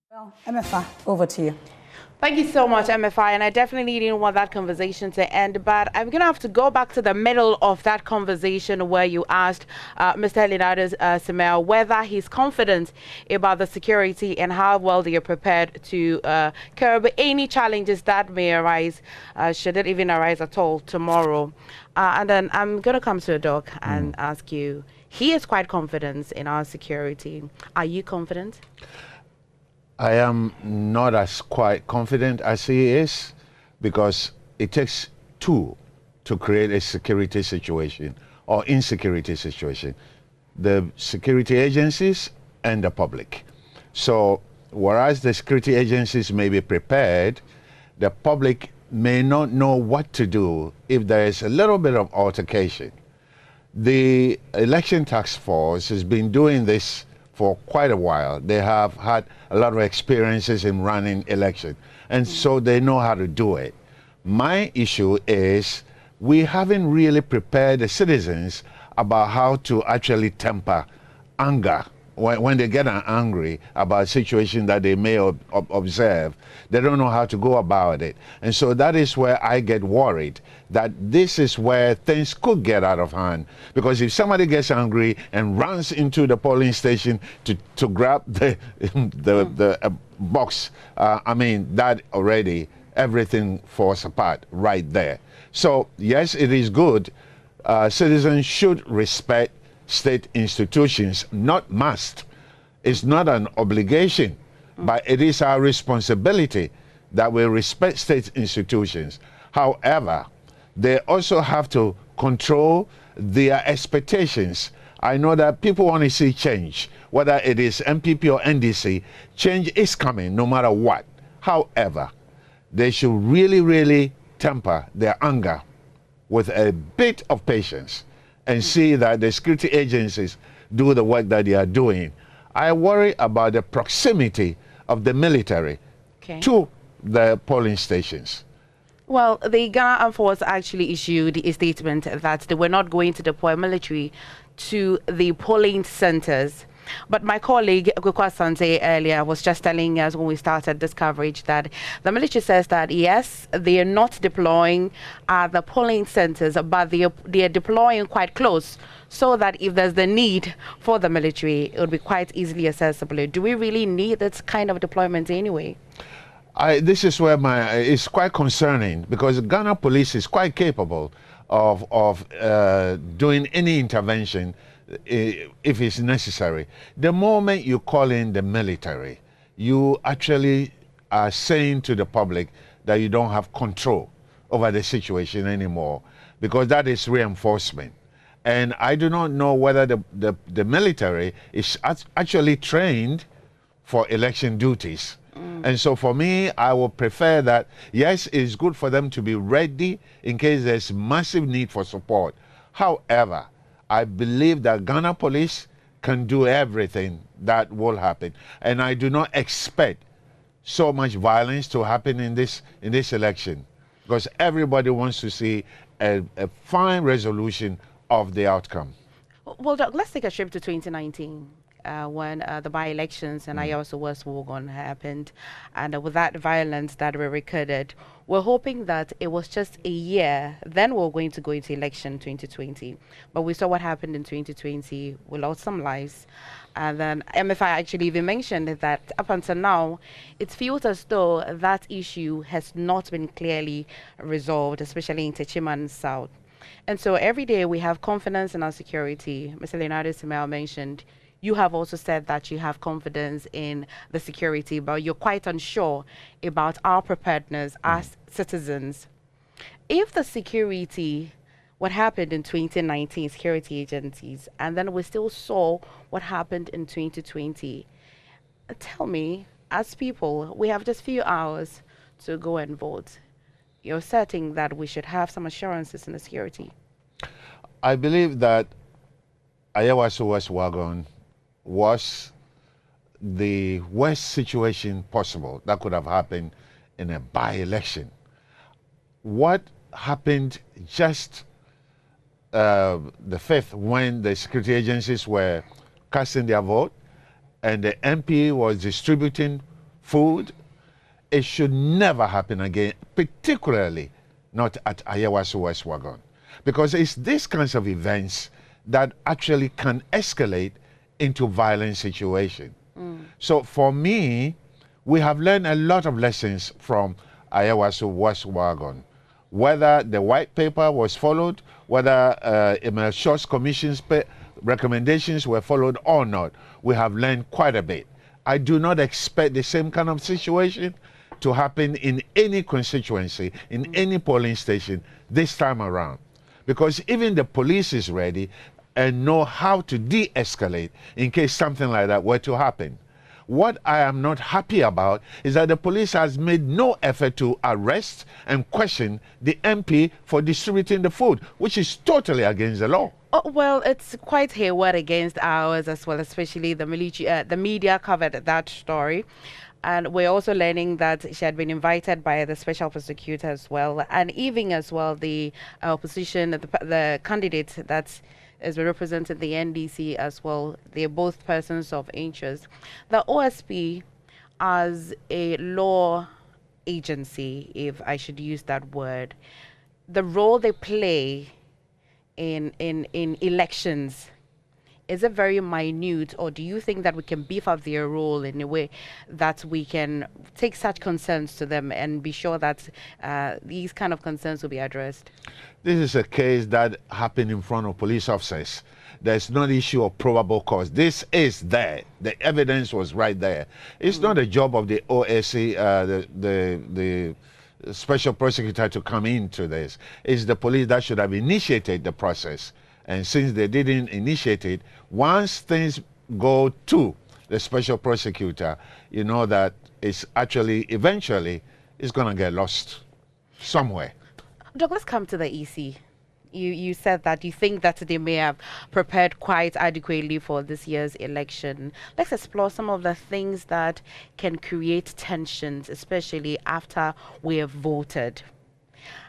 Well, MFA, over to you. Thank you so much, MFI, and I definitely didn't want that conversation to end, but I'm going to have to go back to the middle of that conversation where you asked Mr. Leonardo Simeo whether he's confident about the security and how well they are prepared to curb any challenges that may arise, should it even arise at all tomorrow. And then I'm going to come to Doc and ask you, he is quite confident in our security. Are you confident? I am not as quite confident as he is, because it takes two to create a security situation or insecurity situation: the security agencies and the public. So whereas the security agencies may be prepared, the public may not know what to do if there is a little bit of altercation. The election task force has been doing this for quite a while. They have had a lot of experiences in running election, and so they know how to do it. My issue is we haven't really prepared the citizens about how to actually temper anger. When they get angry about a situation that they may observe, they don't know how to go about it. And so that is where I get worried, that this is where things could get out of hand. Because if somebody gets angry and runs into the polling station to grab the box, I mean, that already, everything falls apart right there. So yes, it is good. Citizens should respect state institutions, not must. It's not an obligation, but it is our responsibility that we respect state institutions. However, they also have to control their expectations. I know that people want to see change, whether it is MPP or NDC. Change is coming no matter what. However, they should really, really temper their anger with a bit of patience and see that the security agencies do the work that they are doing. I worry about the proximity of the military to the polling stations. Well, the Ghana Armed Force actually issued a statement that they were not going to deploy military to the polling centers. But my colleague, Kwekwa Sante, earlier was just telling us when we started this coverage that the military says that, yes, they are not deploying at the polling centers, but they are deploying quite close, so that if there's the need for the military, it would be quite easily accessible. Do we really need that kind of deployment anyway? This is where it's quite concerning, because the Ghana police is quite capable of doing any intervention if it's necessary. The moment you call in the military, you actually are saying to the public that you don't have control over the situation anymore, because that is reinforcement. And I do not know whether the military is actually trained for election duties. And so for me, I would prefer that, yes, it's good for them to be ready in case there's massive need for support. However, I believe that Ghana police can do everything that will happen. And I do not expect so much violence to happen in this election, because everybody wants to see a fine resolution of the outcome. Well, Doc, let's take a trip to 2019. When the by-elections and Ayawaso West Wogon happened, and with that violence that we recorded, we're hoping that it was just a year, then we're going to go into election 2020. But we saw what happened in 2020. We lost some lives. And then MFI actually even mentioned that up until now, it feels as though that issue has not been clearly resolved, especially in Techiman South. And so every day we have confidence in our security. Mr. Leonardo Simeo mentioned you have also said that you have confidence in the security, but you're quite unsure about our preparedness as citizens. If the security, what happened in 2019, security agencies, and then we still saw what happened in 2020, tell me, as people, we have just few hours to go and vote. You're certain that we should have some assurances in the security? I believe that Ayawaso West Wagon was the worst situation possible that could have happened in a by-election. What happened just the 5th, when the security agencies were casting their vote and the MP was distributing food. It should never happen again, particularly not at Ayawaso West Wagon, because it's these kinds of events that actually can escalate into violent situation. So for me, we have learned a lot of lessons from Ayawaso West Wagon. Whether the white paper was followed, whether Emil Short's commission's recommendations were followed or not, we have learned quite a bit. I do not expect the same kind of situation to happen in any constituency, in any polling station this time around. Because even the police is ready and know how to de-escalate in case something like that were to happen. What I am not happy about is that the police has made no effort to arrest and question the MP for distributing the food, which is totally against the law. Oh, well, it's quite hayward against ours as well, especially the military. The media covered that story. And we're also learning that she had been invited by the special prosecutor as well. And even as well, the opposition, the candidate that is representing the NDC as well, they're both persons of interest. The OSP, as a law agency, if I should use that word, the role they play in elections, is it very minute, or do you think that we can beef up their role in a way that we can take such concerns to them and be sure that these kind of concerns will be addressed? This is a case that happened in front of police officers. There's no issue of probable cause. This is there. The evidence was right there. It's not a job of the OSC, the special prosecutor, to come into this. It's the police that should have initiated the process. And since they didn't initiate it, once things go to the special prosecutor, you know that it's actually, eventually, it's going to get lost somewhere. Doc, let's come to the EC. You said that you think that they may have prepared quite adequately for this year's election. Let's explore some of the things that can create tensions, especially after we have voted.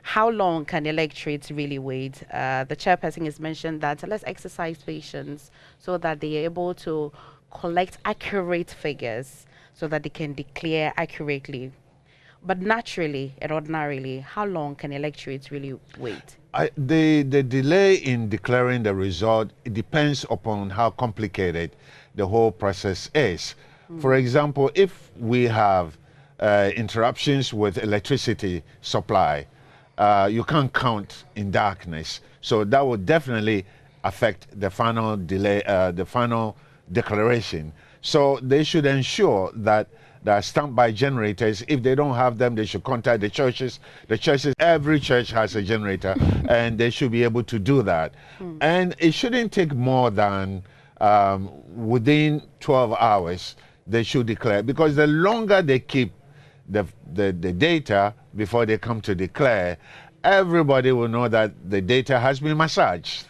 How long can electorates really wait? The chairperson has mentioned that let's exercise patience so that they are able to collect accurate figures so that they can declare accurately. But naturally and ordinarily, how long can electorates really wait? The delay in declaring the result, it depends upon how complicated the whole process is. For example, if we have interruptions with electricity supply, you can't count in darkness. So that would definitely affect the final delay, the final declaration. So they should ensure that there are standby generators. If they don't have them, they should contact the churches. The churches, every church has a generator, and they should be able to do that. And it shouldn't take more than within 12 hours, they should declare. Because the longer they keep the data before they come to declare, everybody will know that the data has been massaged.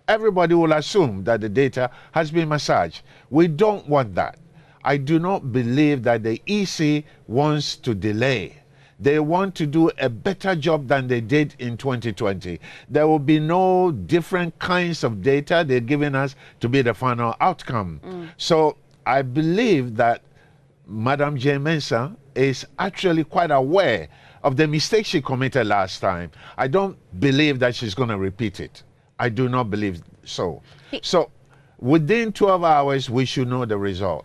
Everybody will assume that the data has been massaged. We don't want that. I do not believe that the EC wants to delay. They want to do a better job than they did in 2020. There will be no different kinds of data they're giving us to be the final outcome. So I believe that Madam J. Mensah is actually quite aware of the mistake she committed last time. I don't believe that she's going to repeat it. I do not believe so. So within 12 hours, we should know the result.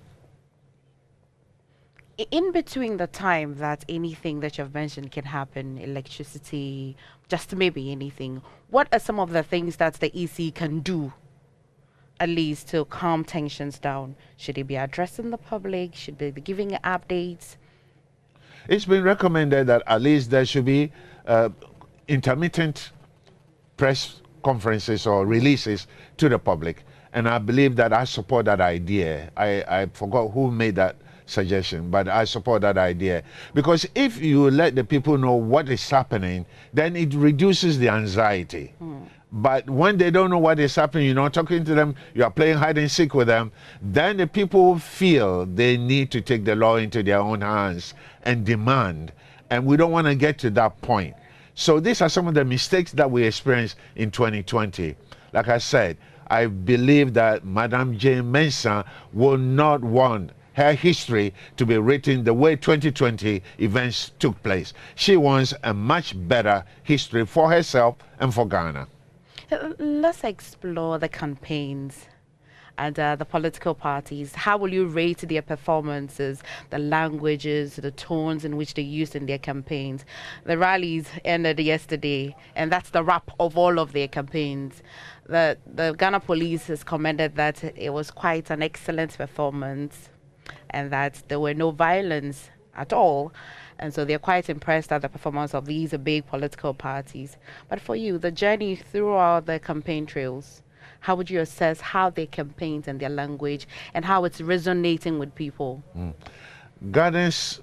In between the time that anything that you've mentioned can happen, electricity, just maybe anything, what are some of the things that the EC can do at least to calm tensions down? Should they be addressing the public? Should they be giving updates? It's been recommended that at least there should be intermittent press conferences or releases to the public. And I believe that I support that idea. I forgot who made that suggestion, but I support that idea. Because if you let the people know what is happening, then it reduces the anxiety. But when they don't know what is happening, you're not talking to them, you are playing hide and seek with them, then the people feel they need to take the law into their own hands and demand. And we don't want to get to that point. So these are some of the mistakes that we experienced in 2020. Like I said, I believe that Madam J. Mensah will not want her history to be written the way 2020 events took place. She wants a much better history for herself and for Ghana. Let's explore the campaigns and the political parties. How will you rate their performances, the languages, the tones in which they used in their campaigns? The rallies ended yesterday, and that's the wrap of all of their campaigns. The Ghana police has commented that it was quite an excellent performance and that there were no violence at all. And so they're quite impressed at the performance of these big political parties. But for you, the journey throughout the campaign trails, how would you assess how they campaigned and their language and how it's resonating with people? Ghana's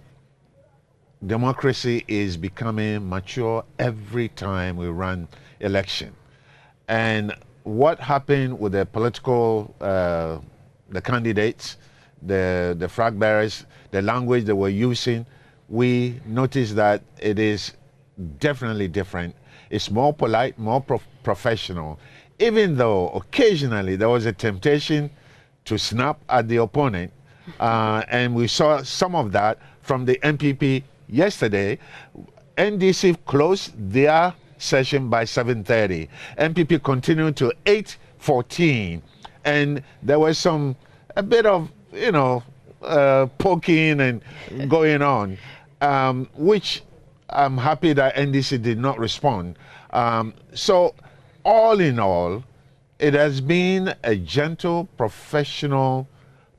democracy is becoming mature every time we run election. And what happened with the political, the candidates, the flag bearers, the language they were using, we noticed that it is definitely different. It's more polite, more professional, even though occasionally there was a temptation to snap at the opponent. And we saw some of that from the MPP yesterday. NDC closed their session by 7:30. MPP continued to 8:14. And there was a bit of, poking and going on, which I'm happy that NDC did not respond. So all in all, it has been a gentle, professional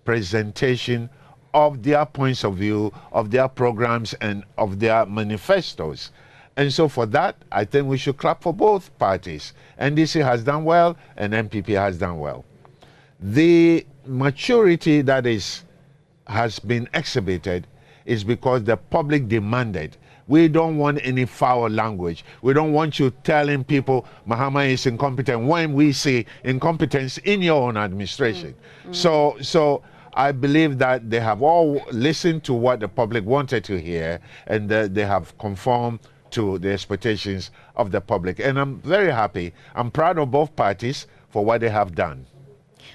presentation of their points of view, of their programs, and of their manifestos. And so for that, I think we should clap for both parties. NDC has done well, and MPP has done well. The maturity that has been exhibited is because the public demanded. We don't want any foul language. We don't want you telling people Mahama is incompetent when we see incompetence in your own administration. So I believe that they have all listened to what the public wanted to hear, and they have conformed to the expectations of the public. And I'm very happy. I'm proud of both parties for what they have done.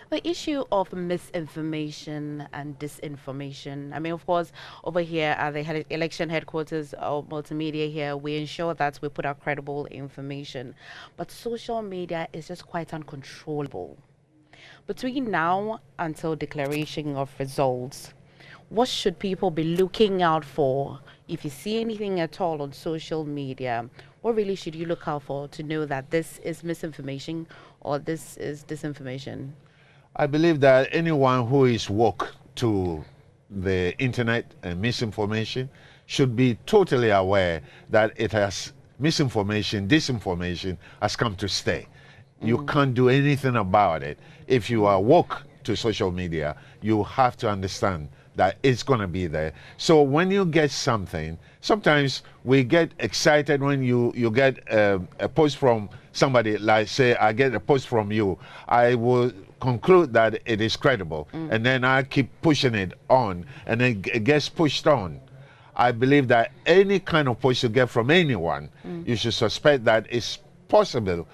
The issue of misinformation and disinformation. I mean, of course, over here at the election headquarters of multimedia here, we ensure that we put out credible information. But social media is just quite uncontrollable. Between now until declaration of results, what should people be looking out for? If you see anything at all on social media, what really should you look out for to know that this is misinformation or this is disinformation? I believe that anyone who is woke to the internet and misinformation should be totally aware that it has misinformation, disinformation has come to stay. You can't do anything about it. If you are woke to social media, you have to understand that it's going to be there. So when you get something, sometimes we get excited when you get a post from somebody, like say I get a post from you, I will conclude that it is credible, and then I keep pushing it on, and then it gets pushed on. I believe that any kind of post you get from anyone, you should suspect that it is possible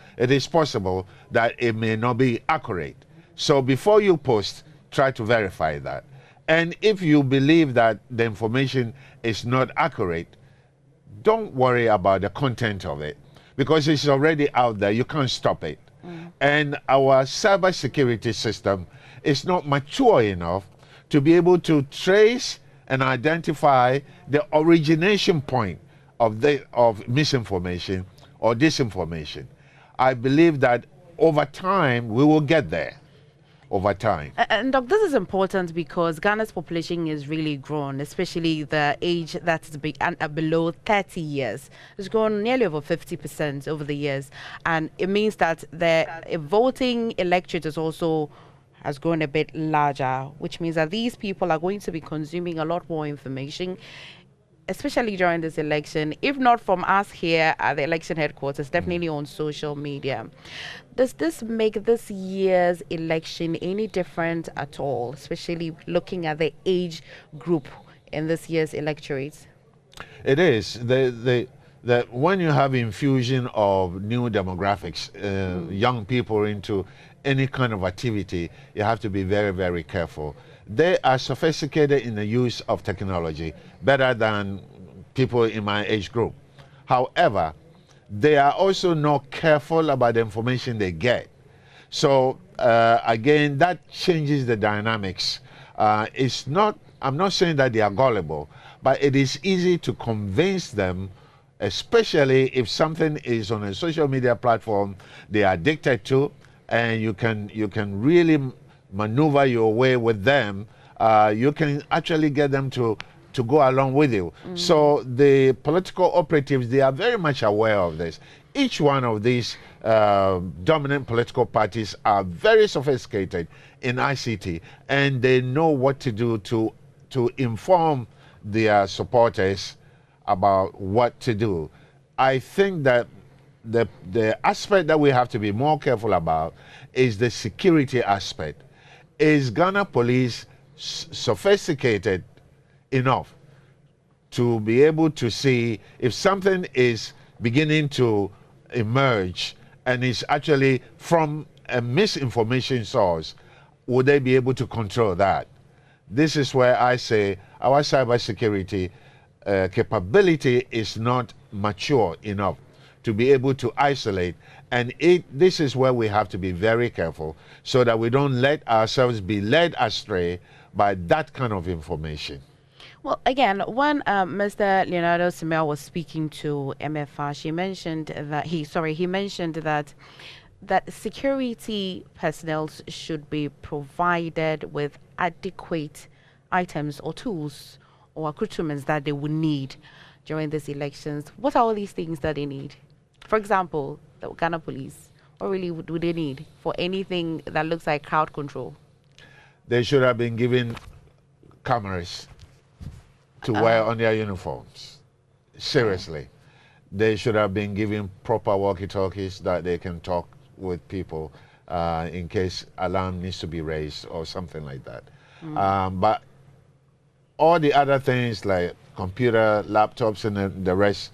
that it may not be accurate. So before you post, try to verify that. And if you believe that the information is not accurate, don't worry about the content of it, because it's already out there. You can't stop it. And our cybersecurity system is not mature enough to be able to trace and identify the origination point of misinformation or disinformation. I believe that over time we will get there. Over time. And Doc, this is important because Ghana's population is really grown, especially the age that's below 30 years. It's grown nearly over 50% over the years. And it means that the voting electorate has grown a bit larger, which means that these people are going to be consuming a lot more information, especially during this election, if not from us here at the election headquarters, definitely on social media. Does this make this year's election any different at all, especially looking at the age group in this year's electorate? It is. When you have infusion of new demographics, young people into any kind of activity, you have to be very, very careful. They are sophisticated in the use of technology, better than people in my age group. However, they are also not careful about the information they get. So again, that changes the dynamics. I'm not saying that they are gullible, but it is easy to convince them, especially if something is on a social media platform they are addicted to, and you can really maneuver your way with them. You can actually get them to go along with you. So the political operatives, they are very much aware of this. Each one of these dominant political parties are very sophisticated in ICT, and they know what to do to inform their supporters about what to do. I think that the aspect that we have to be more careful about is the security aspect. Is Ghana police sophisticated enough to be able to see if something is beginning to emerge and is actually from a misinformation source? Would they be able to control that? This is where I say our cybersecurity capability is not mature enough to be able to isolate. And this is where we have to be very careful so that we don't let ourselves be led astray by that kind of information. Well, again, when Mr. Leonardo Simel was speaking to MFR, he mentioned that security personnel should be provided with adequate items or tools or accoutrements that they would need during these elections. What are all these things that they need? For example, the Ghana police, what really do they need for anything that looks like crowd control? They should have been given cameras to wear on their uniforms. Seriously. They should have been given proper walkie-talkies that they can talk with people in case alarm needs to be raised or something like that. But all the other things like computer, laptops, and the rest,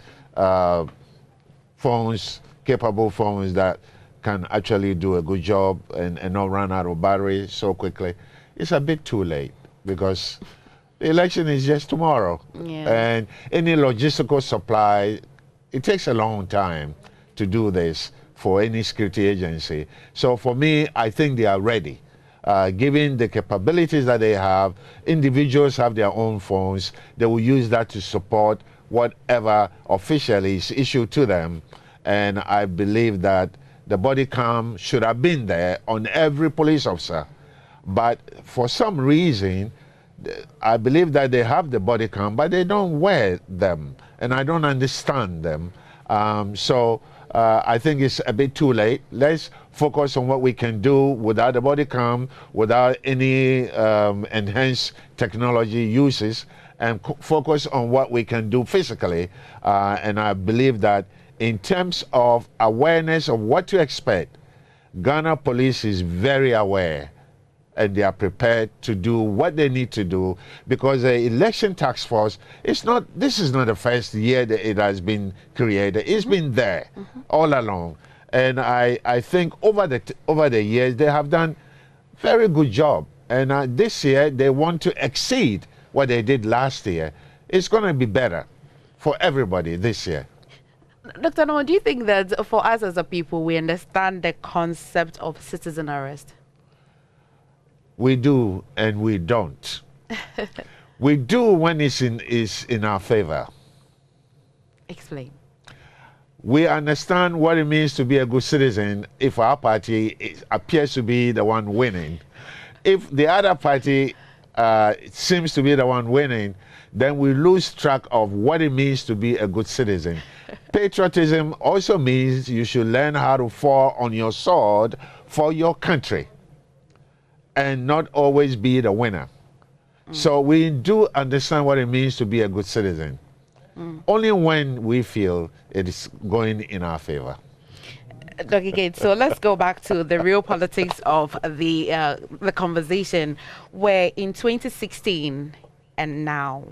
phones, capable phones that can actually do a good job and not run out of battery so quickly, it's a bit too late because the election is just tomorrow. Yeah. And any logistical supply, it takes a long time to do this for any security agency. So for me, I think they are ready. Given the capabilities that they have, individuals have their own phones. They will use that to support whatever officially is issued to them. And I believe that the body cam should have been there on every police officer. But for some reason, I believe that they have the body cam, but they don't wear them. And I don't understand them. I think it's a bit too late. Let's focus on what we can do without the body cam, without any enhanced technology uses, and focus on what we can do physically. And I believe that in terms of awareness of what to expect, Ghana police is very aware and they are prepared to do what they need to do, because the election task force this is not the first year that it has been created. It's been there all along, and I think over the years they have done very good job, and this year they want to exceed what they did last year. It's going to be better for everybody this year. Dr. Noah, do you think that for us as a people, we understand the concept of citizen arrest? We do and we don't. We do when it's in our favor. Explain. We understand what it means to be a good citizen if our party appears to be the one winning. If the other party seems to be the one winning, then we lose track of what it means to be a good citizen. Patriotism also means you should learn how to fall on your sword for your country and not always be the winner. So we do understand what it means to be a good citizen. Only when we feel it is going in our favor. Dr. Gates, so let's go back to the real politics of the conversation, where in 2016 and now,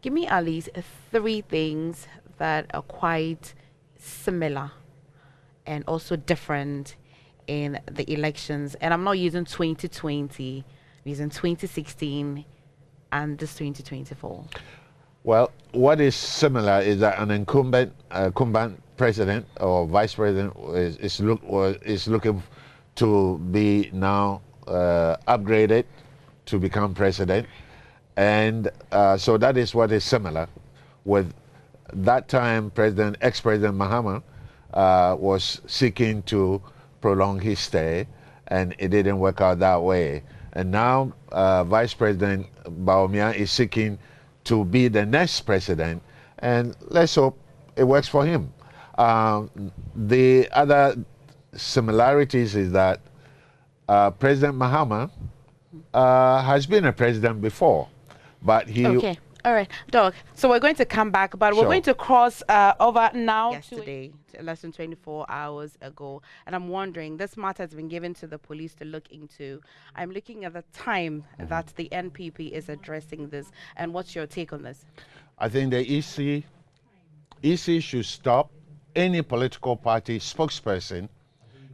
give me at least 3 things that are quite similar and also different in the elections. And I'm not using 2020 between 2016 and this 2024? Well, what is similar is that an incumbent president or vice president is looking to be now upgraded to become president, and so that is what is similar with that time. Ex-President Mahama was seeking to prolong his stay, and it didn't work out that way. And now Vice President Bawumia is seeking to be the next president, and let's hope it works for him. The other similarities is that President Mahama has been a president before, but he... Okay. All right, Doc. So we're going to come back, but we're going to cross over now yesterday, less than 24 hours ago. And I'm wondering, this matter has been given to the police to look into. I'm looking at the time that the NPP is addressing this. And what's your take on this? I think the EC should stop any political party spokesperson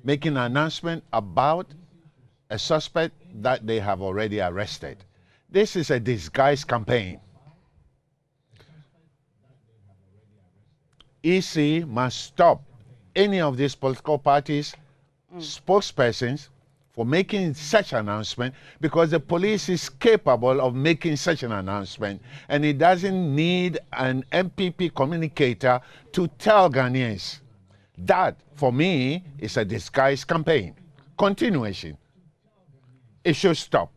making an announcement about a suspect that they have already arrested. This is a disguised campaign. EC must stop any of these political parties' spokespersons for making such an announcement, because the police is capable of making such an announcement, and it doesn't need an MPP communicator to tell Ghanaians. That, for me, is a disguised campaign. Continuation. It should stop.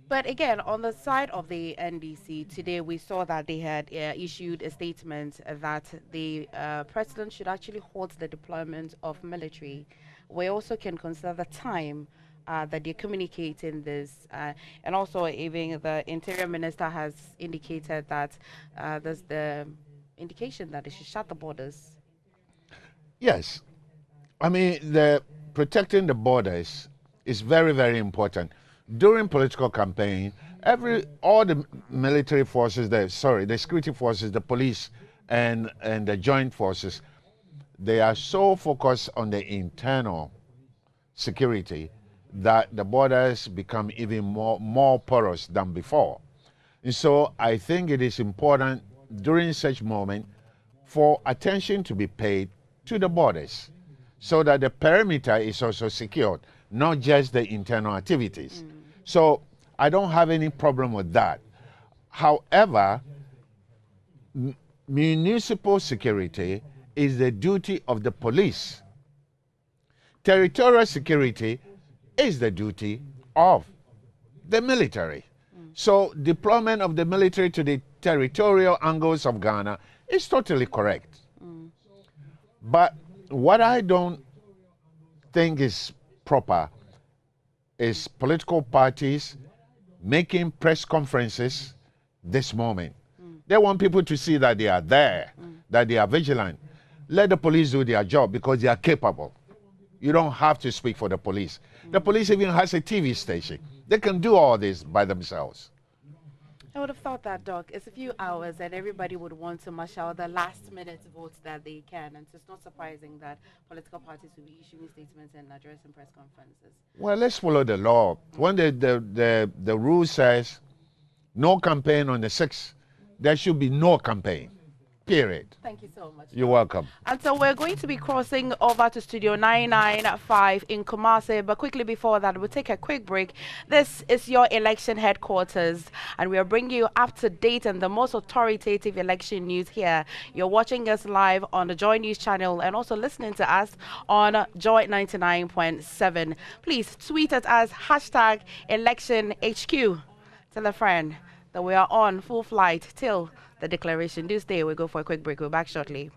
But again, on the side of the NDC, today we saw that they had issued a statement that the president should actually halt the deployment of military. We also can consider the time that they're communicating this. And also even the Interior Minister has indicated that there's the indication that they should shut the borders. Yes. I mean, protecting the borders is very, very important. During political campaign, all the military forces, the security forces, the police, and the joint forces, they are so focused on the internal security that the borders become even more porous than before. And so I think it is important during such moment for attention to be paid to the borders, so that the perimeter is also secured, not just the internal activities. So I don't have any problem with that. However, municipal security is the duty of the police. Territorial security is the duty of the military. So deployment of the military to the territorial angles of Ghana is totally correct. But what I don't think is proper is political parties making press conferences this moment. They want people to see that they are there, that they are vigilant. Let the police do their job, because they are capable. You don't have to speak for the police. The police even has a TV station. They can do all this by themselves. I would have thought that, Doc, it's a few hours and everybody would want to marshal the last-minute votes that they can. And so it's not surprising that political parties will be issuing statements and addressing press conferences. Well, let's follow the law. When the rule says no campaign on the 6th, there should be no campaign, period. Thank you so much. You're welcome. And so we're going to be crossing over to Studio 995 in Kumasi. But quickly before that, we'll take a quick break. This is your election headquarters, and we are bringing you up to date and the most authoritative election news here. You're watching us live on the Joy News channel and also listening to us on Joy 99.7. Please tweet at us, #ElectionHQ. Tell a friend that we are on full flight till the declaration. Do stay. We'll go for a quick break. We're back shortly.